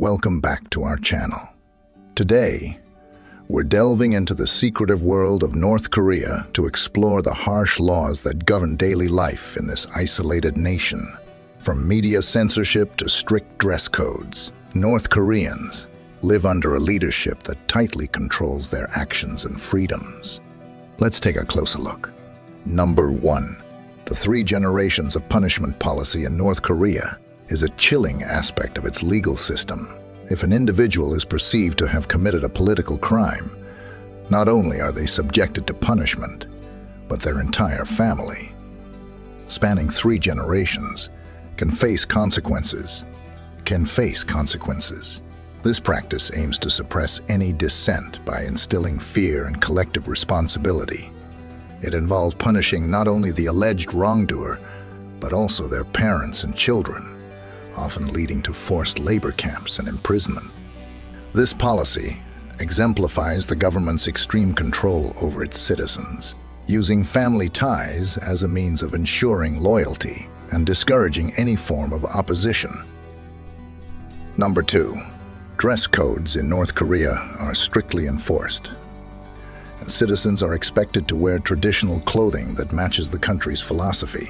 Welcome back to our channel. Today, we're delving into the secretive world of North Korea to explore the harsh laws that govern daily life in this isolated nation. From media censorship to strict dress codes, North Koreans live under a leadership that tightly controls their actions and freedoms. Let's take a closer look. Number 1. The 3 generations of punishment policy in North Korea is a chilling aspect of its legal system. If an individual is perceived to have committed a political crime, not only are they subjected to punishment, but their entire family, spanning 3 generations, can face consequences. This practice aims to suppress any dissent by instilling fear and collective responsibility. It involves punishing not only the alleged wrongdoer, but also their parents and children, often leading to forced labor camps and imprisonment. This policy exemplifies the government's extreme control over its citizens, using family ties as a means of ensuring loyalty and discouraging any form of opposition. Number 2. Dress codes in North Korea are strictly enforced. Citizens are expected to wear traditional clothing that matches the country's philosophy.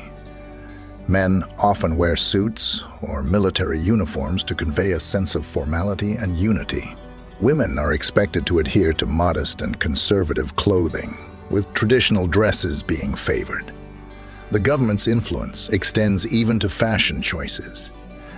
Men often wear suits or military uniforms to convey a sense of formality and unity. Women are expected to adhere to modest and conservative clothing, with traditional dresses being favored. The government's influence extends even to fashion choices,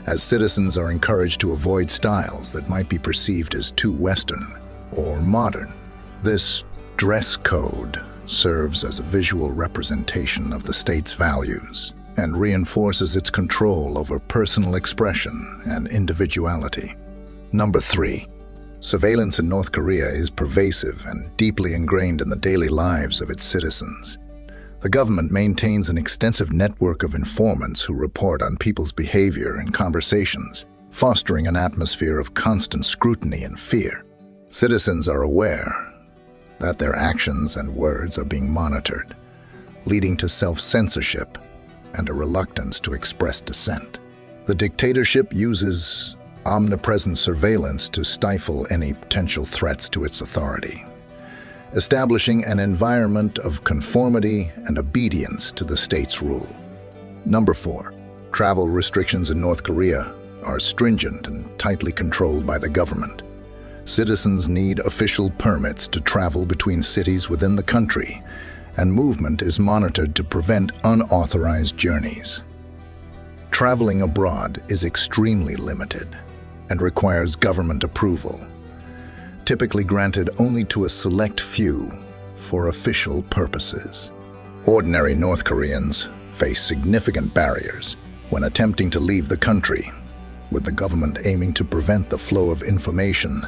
as citizens are encouraged to avoid styles that might be perceived as too Western or modern. This dress code serves as a visual representation of the state's values and reinforces its control over personal expression and individuality. Number 3. Surveillance in North Korea is pervasive and deeply ingrained in the daily lives of its citizens. The government maintains an extensive network of informants who report on people's behavior and conversations, fostering an atmosphere of constant scrutiny and fear. Citizens are aware that their actions and words are being monitored, leading to self-censorship and a reluctance to express dissent. The dictatorship uses omnipresent surveillance to stifle any potential threats to its authority, establishing an environment of conformity and obedience to the state's rule. Number 4. Travel restrictions in North Korea are stringent and tightly controlled by the government. Citizens need official permits to travel between cities within the country, and movement is monitored to prevent unauthorized journeys. Traveling abroad is extremely limited and requires government approval, typically granted only to a select few for official purposes. Ordinary North Koreans face significant barriers when attempting to leave the country, with the government aiming to prevent the flow of information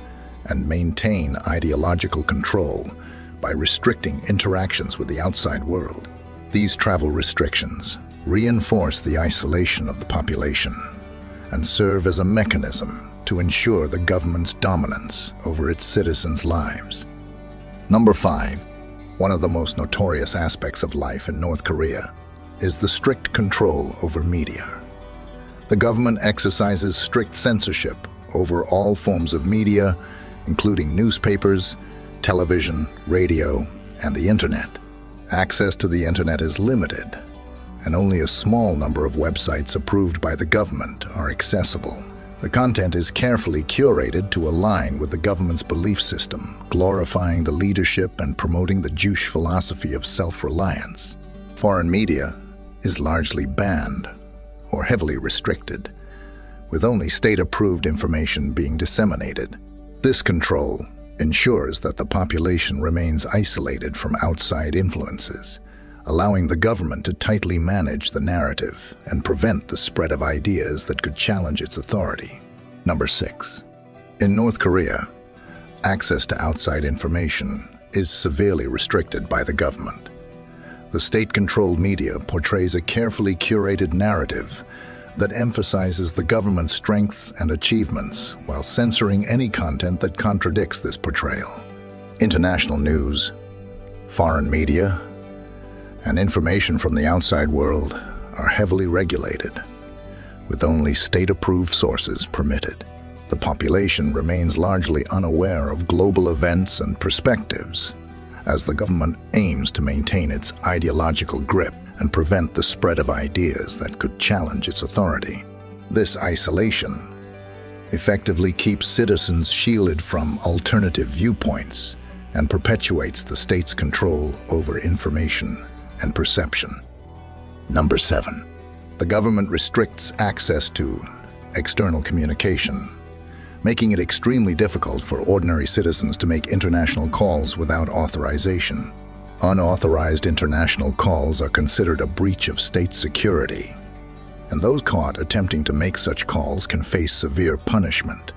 and maintain ideological control by restricting interactions with the outside world. These travel restrictions reinforce the isolation of the population and serve as a mechanism to ensure the government's dominance over its citizens' lives. Number 5. One of the most notorious aspects of life in North Korea is the strict control over media. The government exercises strict censorship over all forms of media, including newspapers, television, radio, and the internet. Access to the internet is limited, and only a small number of websites approved by the government are accessible. The content is carefully curated to align with the government's belief system, glorifying the leadership and promoting the Jewish philosophy of self-reliance. Foreign media is largely banned or heavily restricted, with only state-approved information being disseminated. This control ensures that the population remains isolated from outside influences, allowing the government to tightly manage the narrative and prevent the spread of ideas that could challenge its authority. Number 6. In North Korea, access to outside information is severely restricted by the government. The state-controlled media portrays a carefully curated narrative that emphasizes the government's strengths and achievements while censoring any content that contradicts this portrayal. International news, foreign media, and information from the outside world are heavily regulated, with only state-approved sources permitted. The population remains largely unaware of global events and perspectives, as the government aims to maintain its ideological grip and prevent the spread of ideas that could challenge its authority. This isolation effectively keeps citizens shielded from alternative viewpoints and perpetuates the state's control over information and perception. Number 7. The government restricts access to external communication, making it extremely difficult for ordinary citizens to make international calls without authorization. Unauthorized international calls are considered a breach of state security, and those caught attempting to make such calls can face severe punishment,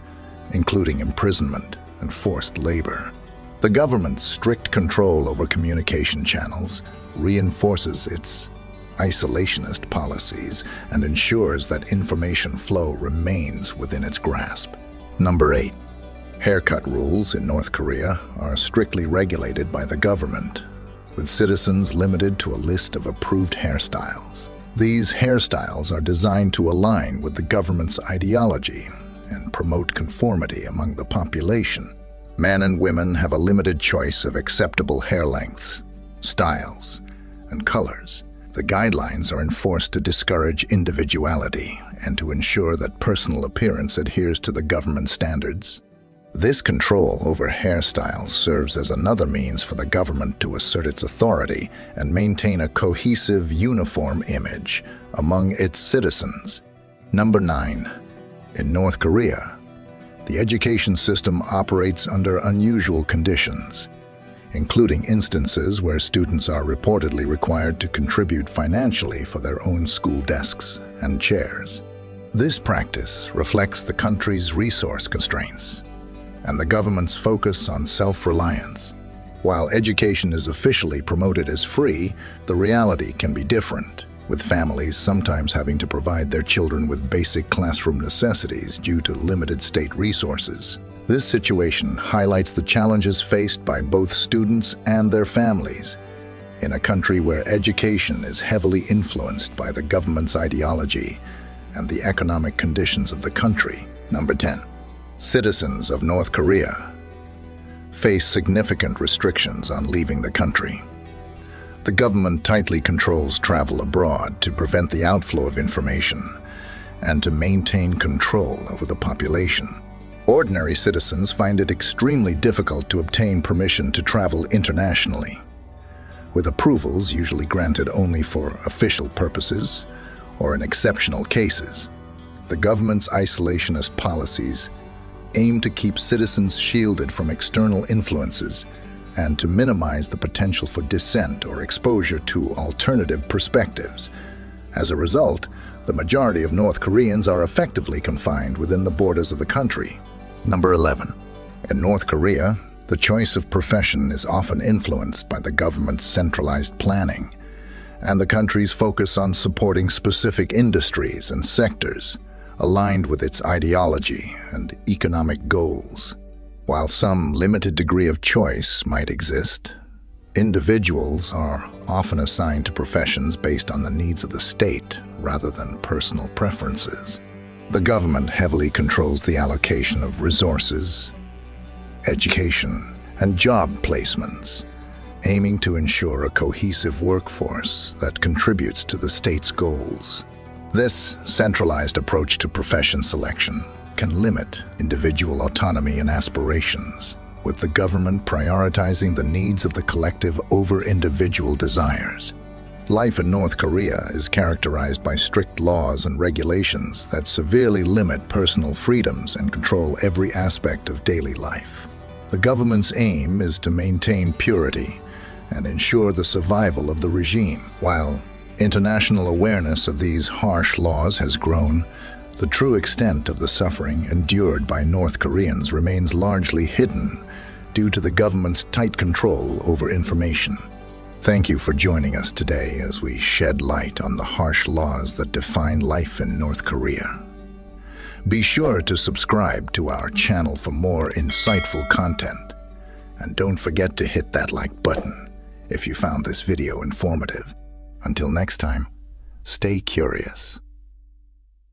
including imprisonment and forced labor. The government's strict control over communication channels reinforces its isolationist policies and ensures that information flow remains within its grasp. Number 8. Haircut rules in North Korea are strictly regulated by the government, with citizens limited to a list of approved hairstyles. These hairstyles are designed to align with the government's ideology and promote conformity among the population. Men and women have a limited choice of acceptable hair lengths, styles, and colors. The guidelines are enforced to discourage individuality and to ensure that personal appearance adheres to the government standards. This control over hairstyles serves as another means for the government to assert its authority and maintain a cohesive, uniform image among its citizens. Number 9. In North Korea, the education system operates under unusual conditions, including instances where students are reportedly required to contribute financially for their own school desks and chairs. This practice reflects the country's resource constraints and the government's focus on self-reliance. While education is officially promoted as free, the reality can be different, with families sometimes having to provide their children with basic classroom necessities due to limited state resources. This situation highlights the challenges faced by both students and their families in a country where education is heavily influenced by the government's ideology and the economic conditions of the country. Number 10. Citizens of North Korea face significant restrictions on leaving the country. The government tightly controls travel abroad to prevent the outflow of information and to maintain control over the population. Ordinary citizens find it extremely difficult to obtain permission to travel internationally, with approvals usually granted only for official purposes or in exceptional cases. The government's isolationist policies aim to keep citizens shielded from external influences and to minimize the potential for dissent or exposure to alternative perspectives. As a result, the majority of North Koreans are effectively confined within the borders of the country. Number 11. In North Korea, the choice of profession is often influenced by the government's centralized planning and the country's focus on supporting specific industries and sectors aligned with its ideology and economic goals. While some limited degree of choice might exist, individuals are often assigned to professions based on the needs of the state rather than personal preferences. The government heavily controls the allocation of resources, education, and job placements, aiming to ensure a cohesive workforce that contributes to the state's goals. This centralized approach to profession selection can limit individual autonomy and aspirations, with the government prioritizing the needs of the collective over individual desires. Life in North Korea is characterized by strict laws and regulations that severely limit personal freedoms and control every aspect of daily life. The government's aim is to maintain purity and ensure the survival of the regime. While international awareness of these harsh laws has grown, the true extent of the suffering endured by North Koreans remains largely hidden due to the government's tight control over information. Thank you for joining us today as we shed light on the harsh laws that define life in North Korea. Be sure to subscribe to our channel for more insightful content, and don't forget to hit that like button if you found this video informative. Until next time, stay curious.